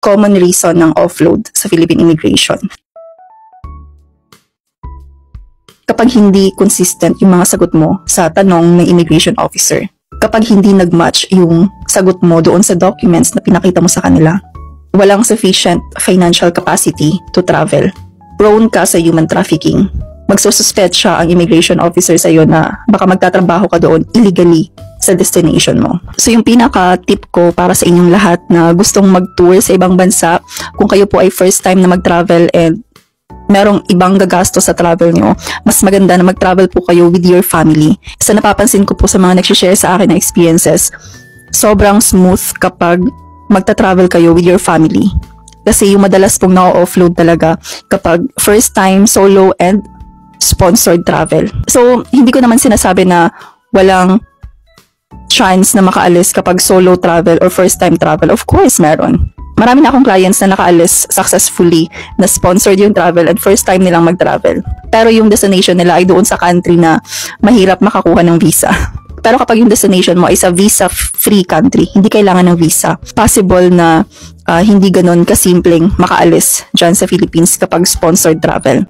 common reason ng offload sa Philippine immigration. Kapag hindi consistent yung mga sagot mo sa tanong ng immigration officer, kapag hindi nag-match yung sagot mo doon sa documents na pinakita mo sa kanila, walang sufficient financial capacity to travel, prone ka sa human trafficking, magsususpetsa ang immigration officer sa iyo na baka magtatrabaho ka doon illegally sa destination mo. So yung pinaka-tip ko para sa inyong lahat na gustong mag-tour sa ibang bansa, kung kayo po ay first time na mag-travel and merong ibang gagasto sa travel nyo, mas maganda na mag-travel po kayo with your family. Sa napapansin ko po sa mga nagsishare sa akin na experiences, sobrang smooth kapag magta-travel kayo with your family. Kasi yung madalas pong na-offload talaga kapag first time, solo, and sponsored travel. So, hindi ko naman sinasabi na walang chance na makaalis kapag solo travel or first time travel. Of course, meron. Marami na akong clients na nakaalis successfully, na sponsored yung travel and first time nilang mag-travel. Pero yung destination nila ay doon sa country na mahirap makakuha ng visa. Pero kapag yung destination mo ay sa visa-free country, hindi kailangan ng visa. Possible na hindi ganun kasimpleng makaalis dyan sa Philippines kapag sponsored travel.